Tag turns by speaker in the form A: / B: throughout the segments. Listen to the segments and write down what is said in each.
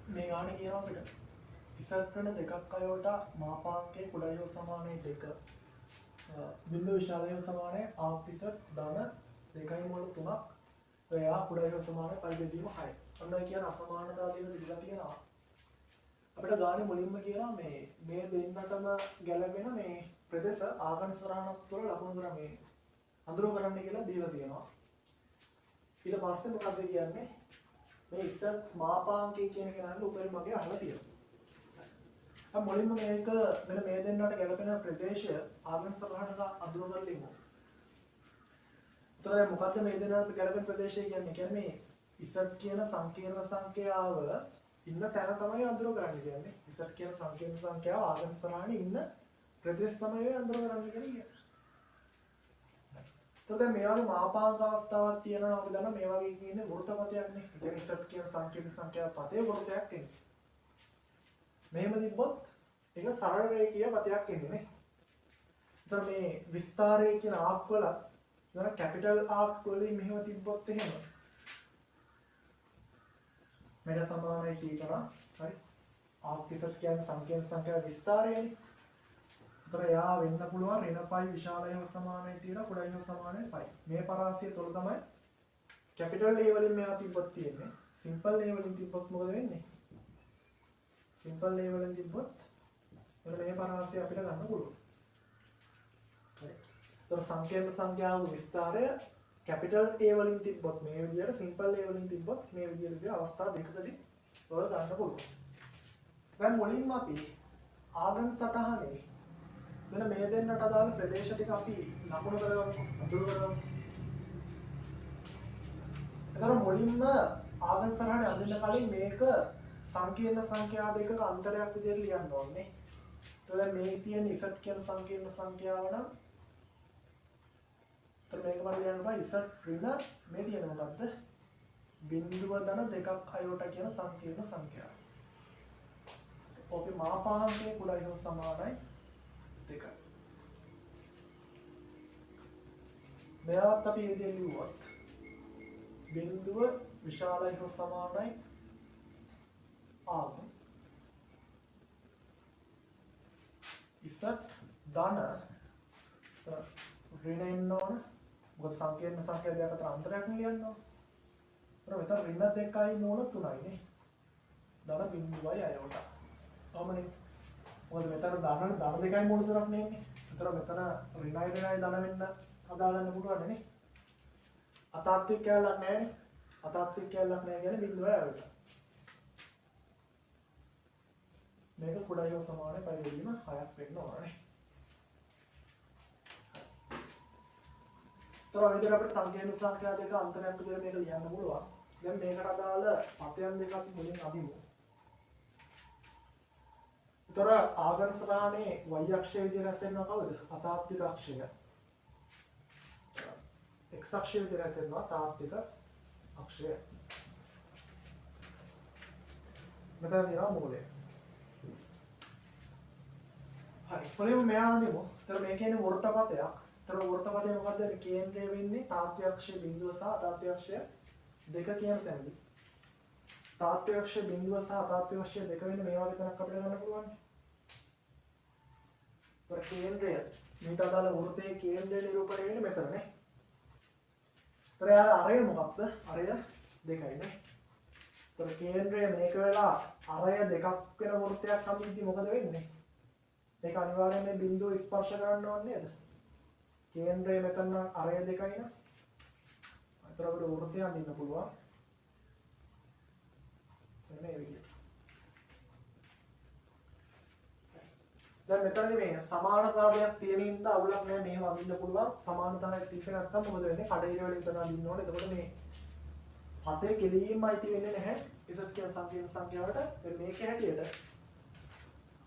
A: මේ ගාන කියනවා අපිට ඉසත් කරන දෙකක් අයවට මාපාංකයේ කුඩායෝ සමානයි 2 බිඳුව විශාලයෝ සමානයි ආපිසත් ධන 2.3ක් එයා කුඩායෝ සමානයි පරිබෙදීම 6 ඔන්න ඔය කියන අසමානතාව දෙක දිලා තියෙනවා අපිට ගානේ මුලින්ම කියනවා මේ දෙන්නටම ගැලපෙන මේ ප්‍රදේශ ආගම් සරහණක් තුළ ලකුණු කර මේ අඳුර කරන්න කියලා දීලා තියෙනවා ඊට පස්සේ මොකක්ද කියන්නේ මේ ඉස්සත් මාපාංකය කියන එක නේද උපරිම මගේ අහලා තියෙනවා මුලින්ම මේක මෙන්න මේ දෙන්නට ගැලපෙන ප්‍රදේශය ආගම් සරහනක අඳුර කරලා ඉමු. ඒතර මොකද්ද මේ දෙන්නට ගැලපෙන ප්‍රදේශය කියන්නේ? කියන්නේ ඉසත් කියන සංකීර්ණ සංඛ්‍යාව ඉන්න තැන තමයි අඳුර කරන්නේ කියන්නේ. ඉසත් කියන සංකීර්ණ සංඛ්‍යාව ආගම් සරහනේ ඉන්න ප්‍රදේශ තමයි අඳුර කරන්නේ කියන්නේ. ඒතර දැන් මේ වගේ මාපාංක අවස්ථාවක් තියෙනවා අපි දන්නවා මේ වගේ කියන්නේ වෘත්තපතයක් නේ. ඒ ඉසත් කියන සංකීර්ණ සංඛ්‍යාව පතේ වෘත්තයක් එන්නේ. මෙහෙම තිබ්බොත් ඒක සරල රේඛීය පතයක් එන්නේ නේ. ඒතර මේ විස්තරය කියන ආක් වල නේද කැපිටල් ආක් වලින් මෙහෙම තිබ්බොත් එහෙම මෙල සමානයි කියනවා. හරි. ආක් ඉසත් කියන්නේ සංකීර්ණ සංඛ්‍යා විස්තරයනේ. ඒතර යා වෙන්න පුළුවන් ඍණ පයි විශාලයව සමානයි තියලා කුඩායව සමානයි පයි. මේ පරාසය තුල තමයි කැපිටල් A වලින් මේවා තිබ්බොත් තියෙන්නේ. සිම්පල් A වලින් තිබ්බොත් මොකද වෙන්නේ? සිම්පල් A වලින් තිබ්බොත් එතන මේ පරාසය අපිට ගන්න පුළුවන්. හරි. ඒතර සංකීර්ණ සංඛ්‍යාව විස්තරය කැපිටල් A වලින් තිබ්බොත් මේ විදිහට සිම්පල් A වලින් තිබ්බොත් මේ විදිහට අවස්ථා දෙකකදී ඔය ගන්න පුළුවන්. දැන් මුලින්ම අපි ආගම් සටහනේ මෙන්න මේ දෙන්නට අදාළ ප්‍රදේශ ටික අපි ලකුණු කරගමු අඳුර කරගමු. ඒතර මුලින්ම ආගම් සටහනේ අඳින්න කලින් මේක සංකීර්ණ සංඛ්‍යා දෙකක අන්තරයක් විදිහට ලියන්න ඕනේ. එතකොට මේ තියෙන ඉසත් කියන සංකීර්ණ සංඛ්‍යාව නම් මේක මම ලියන්න බෑ ඉසත් ඍණ මේ තියෙන මොකද්ද? බිංදුව ධන දෙකක් අයෝට කියන සංකීර්ණ සංඛ්‍යාව. ඔකේ මාපාංකයේ කුඩායෝ සමානයි 2. මෙයාත් අපි ඉතින් ලියුවොත් බිංදුව විශාලයෝ සමානයි ආගම් ඉසත් ධන ඍණ එන්න ඕන මොකද සංකීර්ණ සංඛ්‍යා දෙක අතර අන්තරයක් ලියන්න ඕන. ඒතර මෙතන ඍණ 2.3යි නේ. ධන බිංදුවයි අයෝට. කොහොමනේ? මොකද මෙතන ධන 2.3 නෙන්නේ. ඒතර මෙතන ඍණයි ධන වෙන්න හදාගන්න පුළුවන් නේ. අතාත්වික කැලක් නැහැ නේ. අතාත්වික කැලක් නැහැ කියන්නේ බිංදුවයි අයෝට. මේක කුඩායෝ සමානයි පරිවර්තන 6ක් වෙන්න ඕනේ. තව විදිහට අපිට සංකීර්ණ සංඛ්‍යා දෙක අන්තරයක් විදිහට මේක ලියන්න පුළුවන්. දැන් මේකට අදාළ පතයන් දෙක අපි මුලින් අදිමු. ඒතර ආගම් සරහනේ y අක්ෂය විදිහට රැස් වෙනවා කවුද? අතාත්වික අක්ෂය. x අක්ෂය විදිහට රැස් වෙනවා තාත්වික අක්ෂය. මෙතන තියෙනවා මූලය. හරි. කොහේම මෙයා අඳිමු. ඒතර මේ කියන්නේ වෘත්තපතයක්. ඒතර වෘත්තපතේ මොකද්ද? මේ කේන්ද්‍රය වෙන්නේ තාත්වික අක්ෂය බිඳුව සහ අතාත්වික අක්ෂය දෙක කියන තැනදී. තාත්වික අක්ෂය බිඳුව සහ අතාත්වික අක්ෂය දෙක වෙන්නේ මේ වගේ තැනක් අපිට ගන්න පුළුවන්. ඒතර කේන්ද්‍රය මේට අදාළ වෘත්තයේ කේන්ද්‍රය නිරූපණය වෙන්නේ මෙතන නේ. ඒතර අරය මොකක්ද? අරය 2යි නේ. ඒතර කේන්ද්‍රය මේක වෙලා අරය 2ක් වෙන වෘත්තයක් හම්බෙද්දි මොකද වෙන්නේ? ඒක අනිවාර්යයෙන් මේ බිඳුව ස්පර්ශ කරන්න ඕනේ නේද? කේන්ද්‍රය මෙතන අරය 2යි නේ. අතර අපිට වෘත්තය අඳින්න පුළුවන්. මේ විදිහට. දැන් මෙතනදී මේ සමානතාවයක් තියෙන ඉඳ අවුලක් නැහැ මේව අඳින්න පුළුවන්. සමානතාවයක් තිබ්බ නැත්නම් මොකද වෙන්නේ? කඩේර වලින් තමයි අඳින්න ඕනේ. එතකොට මේ හතේ කෙලීම අයිති වෙන්නේ නැහැ. ඉසත් කියන සංකීර්ණ සංඛ්‍යාවට. දැන් මේකේ හැටියට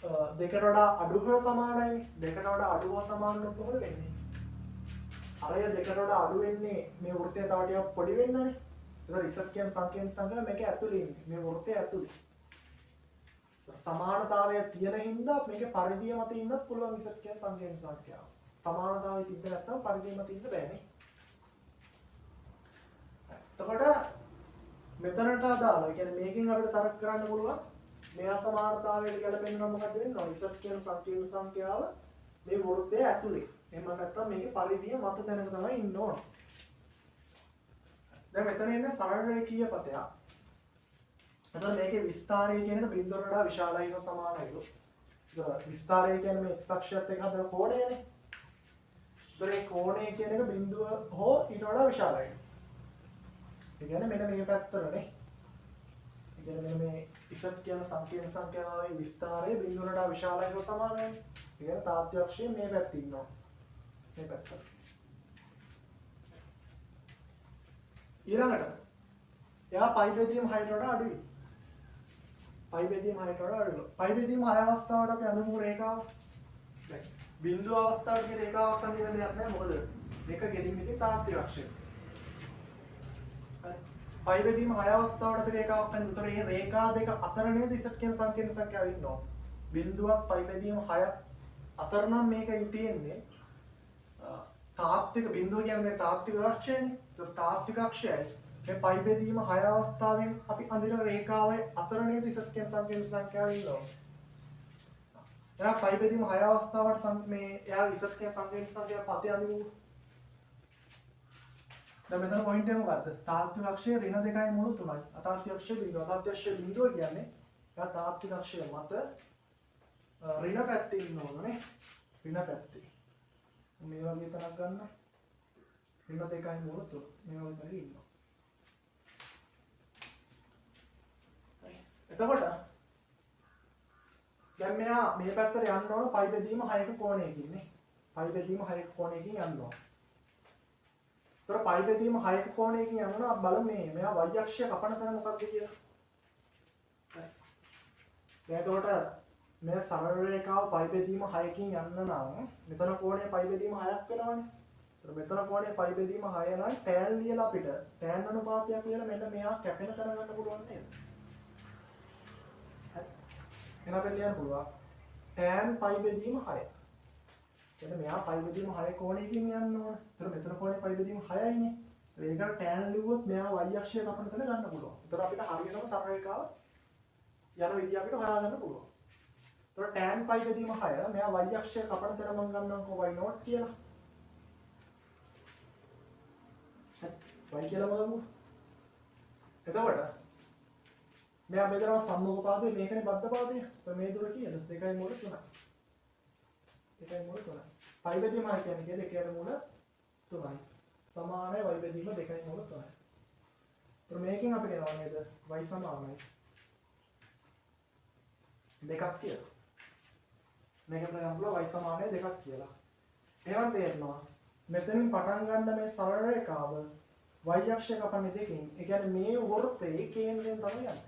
A: දෙකට වඩා අඩු හා සමානයි. දෙකට වඩා අඩු හා සමාන වුණොත් මොකද වෙන්නේ? අරය දෙකට වඩා අඩු වෙන්නේ මේ වෘත්තය තව ටිකක් පොඩි වෙන්නනේ. ඒතර ඉසත් කියන සංකීර්ණ සංඛ්‍යාව මේක ඇතුලේ ඉන්නේ. මේ වෘත්තය ඇතුලේ. සමානතාවය තියෙන හින්දා මේකේ පරිධිය මත ඉන්නත් පුළුවන් ඉසත් කියන සංකීර්ණ සංඛ්‍යාව. සමානතාවය තිබ්බ නැත්නම් පරිධිය මත ඉන්න බෑනේ. එතකොට මෙතනට අදාළ. ඒ කියන්නේ මේකෙන් අපිට තරක කරන්න පුළුවන් මේ අසමානතාවයට ගැලපෙන්න නම් මොකද වෙන්නේ? ඉසට් කියන සංකීර්ණ සංඛ්‍යාව මේ වෘත්තයේ ඇතුලේ. එහෙම නැත්නම් මේකේ පරිධිය මත තැනක තමයි ඉන්න ඕන. දැන් මෙතන ඉන්නේ සරල රේඛීය පතයක්. එතකොට මේකේ විස්තරය කියන එක බිඳුවට වඩා විශාලයි හෝ සමානයිලු. ඒක විස්තරය කියන්නේ මේ x අක්ෂයත් එක්ක හදන කෝණයනේ. ඒතර ඒ කෝණය කියන එක බිඳුව හෝ ඊට වඩා විශාලයි. ඒ කියන්නේ මෙන්න මේ පැත්තටනේ. ඒ කියන්නේ මෙන්න මේ z කියන සංකීර්ණ සංඛ්‍යාවේ විස්තරය බිඳුවට වඩා විශාලයි හෝ සමානයි. ඒ කියන්නේ තාත්‍ය අක්ෂයේ මේ පැත්තේ ඉන්නවා. මේ පැත්තට. ඊළඟට එයා පයි බෙදීම 6ට වඩා අඩුයි. පයි බෙදීම 6ට වඩා අඩුයි. පයි බෙදීම 6 අවස්ථාවට අපි අඳුමු රේඛාව. දැන් බිඳුව අවස්ථාවට කියන රේඛාවක් අඳින්න දෙයක් නැහැ. මොකද මේක ගෙලින් ඉති තාත්‍ය අක්ෂය. හරි. පයි බෙදීම 6 අවස්ථාවට අපි රේඛාවක් අඳින්න. උතර මේ රේඛා දෙක අතර නේද z කියන සංකීර්ණ සංඛ්‍යාව ඉන්නවා. බිඳුවක් පයි බෙදීම 6 අතර නම් මේකයි තියෙන්නේ. තාත්වික බිඳුව කියන්නේ තාත්වික අක්ෂයනේ. ඒක තාත්වික අක්ෂයයි. මේ පයි බෙදීම 6 අවස්ථාවෙන් අපි අඳින රේඛාවේ අතර නේද z කියන සංකීර්ණ සංඛ්‍යාව ඉන්නවා. එයා පයි බෙදීම 6 අවස්ථාවට මේ එයා z කියන සංකීර්ණ සංඛ්‍යාව පතේ අඳිමු. දැන් මෙතන පොයින්ට් එක මොකද්ද? තාත්වික අක්ෂය ඍණ 2යි මුළු 3යි. අතාත්වික අක්ෂය බිඳුව. අතාත්වික අක්ෂය බිඳුව කියන්නේ එයා තාත්වික අක්ෂය මත ඍණ පැත්තේ ඉන්න ඕනනේ. ඍණ පැත්තේ. මේ වගේ තරක් ගන්න. ඍණ 2යි මුළු 3. මේ වගේ තරක් ඉන්නවා. එතකොට දැන් මෙයා මේ පැත්තට යන්න ඕන පයි බෙදීම 6ක කෝණයකින් නේ. පයි බෙදීම 6ක කෝණයකින් යන්න ඕන. ඒතර පයි බෙදීම 6ක කෝණයකින් යනවා බලමු මෙයා y අක්ෂය කපන තැන මොකක්ද කියලා. හරි. දැන් එතකොට මේ සරල රේඛාව පයි බෙදීම 6කින් යන්න නම් මෙතන කෝණය පයි බෙදීම 6ක් වෙනවනේ. ඒතර මෙතන කෝණය පයි බෙදීම 6 නම් tan ලියලා අපිට tan අනුපාතයක් කියලා මෙන්න මෙයා කැපෙන තැන ගන්න පුළුවන් නේද? එහෙනම් අපිට ලියන්න පුළුවන් tan පයි බෙදීම 6. එතන මෙයා පයි බෙදීම 6 කෝණයකින් යන්න ඕන. ඒතර මෙතන කෝණය පයි බෙදීම 6යිනේ. ඒකට tan ලිව්වොත් මෙයා y අක්ෂය කපන තැන ගන්න පුළුවන්. ඒතර අපිට හරියටම සරල රේඛාව යන විදිය අපිට හොයාගන්න පුළුවන්. ඒතර tan පයි බෙදීම 6 මෙයා y අක්ෂය කපන තැන මම ගන්නම්කෝ y not කියලා. y කියලා බලමු. එතකොට මෙයා බෙදනවා සම්මුඛ පාදේ මේකනේ බද්ධ පාදේ. તો මේ දුර කීයද? 2යි මූල 3යි. 2යි මූල 3යි. පයි බෙදීම 6 කියන්නේ 2යි මූල 3යි. සමානයි y බෙදීම 2යි මූල 3යි. તો මේකෙන් අපිට එනවා නේද? y සමානයි 2ක් කියලා. මේකට ගන්න පුළුවන් y සමානයි 2ක් කියලා. එහෙනම් තේරෙනවා. මෙතනින් පටන් ගන්න මේ සරල රේඛාව y අක්ෂය කපන්නේ දෙකෙන්. ඒ කියන්නේ මේ වෘත්තයේ කේන්ද්‍රයෙන් තමයි යන්නේ.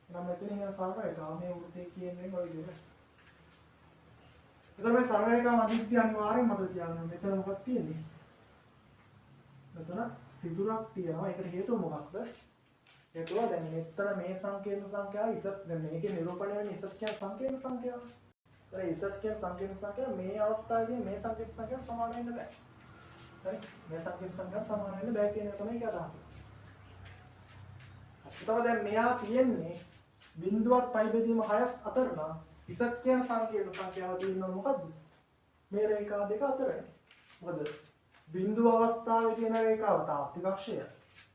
A: එහෙනම් මෙතනින් යන සරල රේඛාව මේ වෘත්තයේ කේන්ද්‍රයෙන් ඔය විදිහට. එතකොට මේ සරල රේඛාව අදිත්‍ය අනිවාර්යෙන් මතක තියාගන්න. මෙතන මොකක්ද තියෙන්නේ? මෙතන සිදුරක් තියෙනවා. ඒකට හේතුව මොකක්ද? හේතුව දැන් මෙතන මේ සංකීර්ණ සංඛ්‍යාව ඉසත් දැන් මේකේ නිරූපණය වෙන ඉසත් කියන සංකීර්ණ සංඛ්‍යාව. ඒතර ඉසත් කියන සංකීර්ණ සංඛ්‍යාව මේ අවස්ථාවේදී මේ සංකීර්ණ සංඛ්‍යාව සමාන වෙන්න බෑ. හරි? මේ සංකීර්ණ සංඛ්‍යාව සමාන වෙන්න බෑ කියන එක තමයි ඒක අදහස. එතකොට දැන් මෙයා තියෙන්නේ බිඳුවක් පයි බෙදීම 6ක් අතර නම් ඉසත් කියන සංකීර්ණ සංඛ්‍යාව තියෙනවා මොකද්ද? මේ රේඛා දෙක අතරනේ. මොකද බිඳුව අවස්ථාවේ තියෙන රේඛාව තාත්වික අක්ෂය.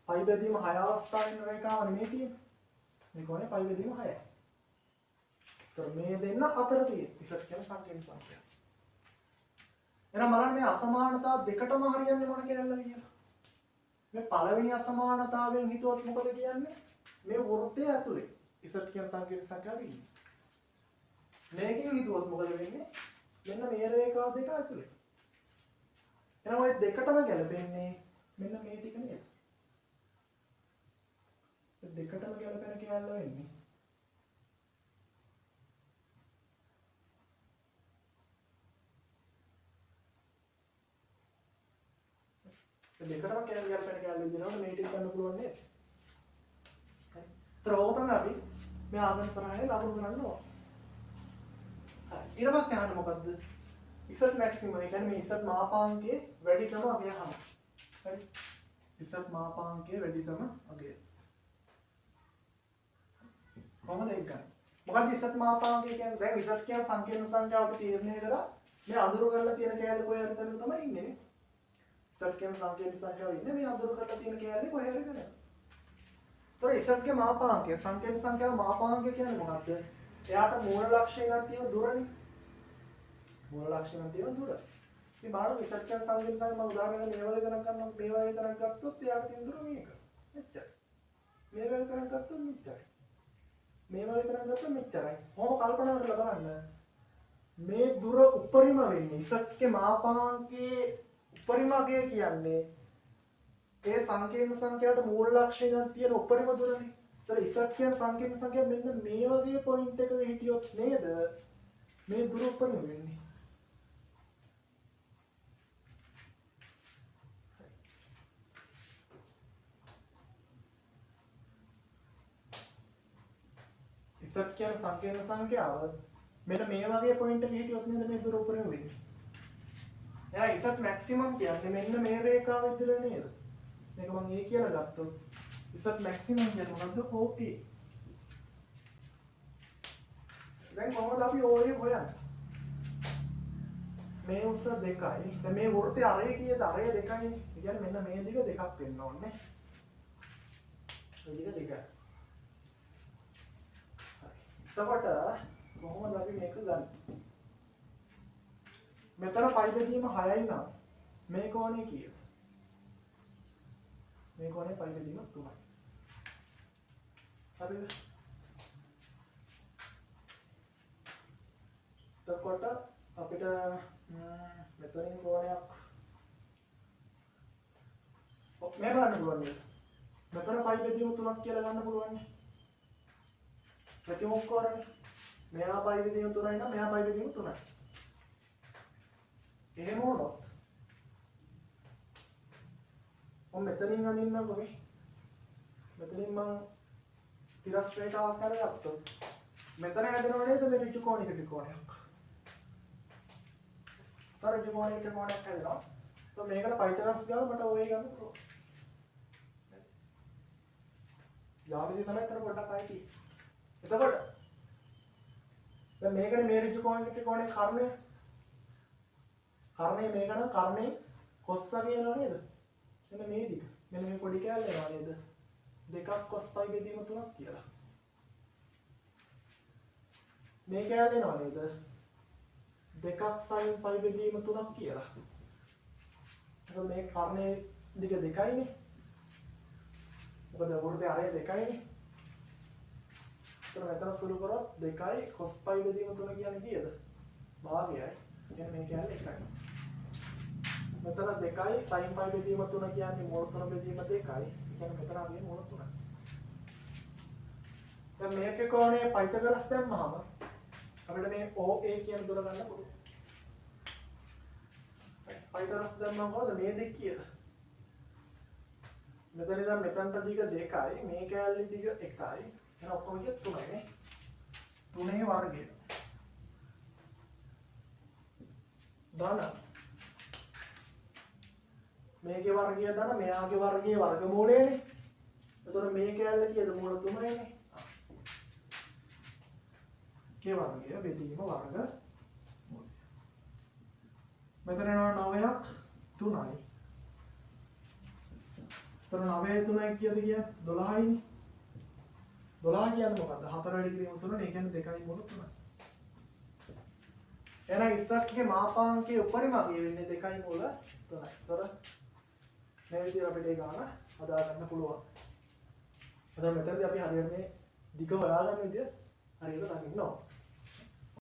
A: පයි බෙදීම 6 අවස්ථාවේ ඉන්න රේඛාව නෙමෙයි තියෙන්නේ. මේ කොහේ පයි බෙදීම 6යි. ඒතර මේ දෙන්න අතර තියෙන ඉසත් කියන සංකීර්ණ සංඛ්‍යාව. එහෙනම් බලන්න මේ අසමානතා දෙකටම හරියන්නේ මොන කියලාද කියලා. මේ පළවෙනි අසමානතාවයෙන් හිතුවොත් මොකද කියන්නේ? මේ වෘත්තය ඇතුලේ ඉසත් කියන සංකීර්ණ සංඛ්‍යාව ඉන්නේ. මේකෙන් හිතුවොත් මොකද වෙන්නේ? මෙන්න මේ රේඛා දෙක ඇතුලේ. එහෙනම් ওই දෙකටම ගැලපෙන්නේ මෙන්න මේ ටික නේද? ඒ දෙකටම ගැලපෙන කියලා වෙන්නේ. ඒ දෙකටම ගැලපෙන කියලා විදිහට මේ ටික ගන්න පුළුවන් නේද? හරි. ඒතර ඕක තමයි අපි මේ ආගම සරහනේ ලබු කරන්න ඕන. ඊට පස්සේ අහන්න මොකද්ද? ඉසත් මැක්සිමම් ඒ කියන්නේ මේ ඉසත් මාපාංකයේ වැඩිකම අගය අහන්න. හරි. ඉසත් මාපාංකයේ වැඩිකම අගය. කොහොමද ඒක ගන්න? මොකක්ද ඉස්සත් මාපාංකය කියන්නේ? දැන් ඉස්සත් කියන සංකීර්ණ සංඛ්‍යාව අපි තීරණය කරා මේ අඳුර කරලා තියෙන කෑල්ල කොහේ හරි තැනක තමයි ඉන්නේ නේ. ඉස්සත් කියන සංකීර්ණ සංඛ්‍යාව ඉන්නේ මේ අඳුර කරලා තියෙන කෑල්ලේ කොහේ හරි තැනක. ඒතකොට ඉස්සත්ගේ මාපාංකය සංකීර්ණ සංඛ්‍යාව මාපාංකය කියන්නේ මොකක්ද? එයාට මූල ලක්ෂණයක් තියෙන දුරනේ. මූල ලක්ෂණයක් තියෙන දුර. ඉතින් බලන්න ඉස්සත් කියන සංකීර්ණ සංඛ්‍යාව මම උදාහරණයක් මේ වගේ ගණන් කරනවා මේ වගේ ගණන් ගත්තොත් එයාට තියෙන දුර මේක. මෙච්චරයි. මේ වගේ ගණන් ගත්තොත් මෙච්චරයි. මේ වගේ ගණන් ගත්තොත් මෙච්චරයි. කොහොම කල්පනා කරලා බලන්න. මේ දුර උපරිම වෙන්නේ ඉස්සත්ගේ මාපාංකයේ උපරිමකය කියන්නේ ඒ සංකීර්ණ සංඛ්‍යාවට මූල ලක්ෂණයක් තියෙන උපරිම දුරනේ. ඒතර ඉස්සත් කියන සංකීර්ණ සංඛ්‍යාව මෙන්න මේ වගේ පොයින්ට් එකක හිටියොත් නේද මේ දුර උපරිම වෙන්නේ. ඉස්සත් කියන සංකීර්ණ සංඛ්‍යාව මෙන්න මේ වගේ පොයින්ට් එකක හිටියොත් නේද මේ දුර උපරිම වෙන්නේ. එහෙනම් ඉස්සත් මැක්සිමම් කියන්නේ මෙන්න මේ රේඛාව විතර නේද? මේක මම A කියලා ගත්තොත් ඉස්සත් මැක්සිමම් කියන්නේ මොකද්ද? OA. දැන් කොහොමද අපි OA හොයන්නේ? මේ උස 2යි. දැන් මේ වෘත්තයේ අරය කීයද? අරය 2යිනේ. ඒ කියන්නේ මෙන්න මේ දිග දෙකක් වෙන්න ඕනේ. මේ දිග 2යි. හරි. එතකොට කොහොමද අපි මේක ගන්නේ? මෙතන පයි බෙදීම 6යි නම් මේ කෝණය කීයද? මේ කෝණය පයි බෙදීම 3යි. හරිද? එතකොට අපිට මෙතනින් කෝණයක් මේ ගන්න පුළුවන් නේද? මෙතන පයි බෙදීම 3ක් කියලා ගන්න පුළුවන් නේ. ප්‍රතිමුඛ කෝණය. මෙහා පයි බෙදීම 3යි නම් මෙහා පයි බෙදීම 3යි. එහෙම වුණොත් මම මෙතනින් අඳින්නම්කො මේ. මෙතනින් මම තිරස් රේඛාවක් කරගත්තොත් මෙතන හැදෙනව නේද මේ ඍජු කෝණික ත්‍රිකෝණයක්. ඍජු කෝණික ත්‍රිකෝණයක් හැදෙනවා. તો මේකට පයිතගොරස් ගාව මට OA ගන්න පුළුවන්. යාවිදි තමයි අතර පොඩ්ඩක් ආයි. එතකොට දැන් මේකනේ මේ ඍජු කෝණික ත්‍රිකෝණයේ කර්ණය. කර්ණය මේක නම් කර්ණේ කොස් වගේ එනවා නේද? මෙන්න මේ දිග. මෙන්න මේ පොඩි කෑල්ල එනවා නේද? දෙකක් කොස් පයි බෙදීම 3ක් කියලා. මේ කෑල්ල එනවා නේද? දෙකක් sin පයි බෙදීම 3ක් කියලා. එතකොට මේ කර්ණයේ දිග 2යිනේ. මොකද වෘත්තයේ අරය 2යිනේ. එතකොට මෙතන සුළු කරොත් 2යි cos පයි බෙදීම 3 කියන්නේ කීයද? භාගයයි. කියන්නේ මේ කෑල්ල 1යි. මෙතන 2යි sin පයි බෙදීම 3 කියන්නේ මූල 3 බෙදීම 2යි. කියන්නේ මෙතන ආවේ මූල 3යි. දැන් මේකේ කෝණයේ පයිතගොරස් දැම්මහම අපිට මේ OA කියන දුර ගන්න පුළුවන්. පයිතගොරස් දැම්මම මොකද මේ දෙක කීයද? මෙතන ඉඳන් මෙතනට දිග 2යි, මේ කෑල්ලේ දිග 1යි. එහෙනම් ඔක්කොම කිය 3යි නේ. 3 වර්ගය. දාන මේකේ වර්ගය දාන මෙයාගේ වර්ගයේ වර්ගමූලයනේ. එතකොට මේ කෑල්ල කීයද? මූල 3යිනේ. කේ වර්ගය බෙදීම වර්ග මූලය. මෙතන එනවා 9ක් 3යි. එතන 9 3යි කීයද කියන්නේ? 12යිනේ. 12 කියන්නේ මොකද්ද? 4 වැඩි කිරීම 3 නේ. ඒ කියන්නේ 2යි මූල 3යි. එහෙනම් ඉස්සත්ගේ මාපාංකයේ උපරිමකය වෙන්නේ 2යි මූල 3යි. ඒතර මේ විදිහට අපිට ඒ ගාන හදා ගන්න පුළුවන්. එතන මෙතනදී අපි හරියට මේ දිග හොයාගන්න විදිය හරියට දකින්න ඕන.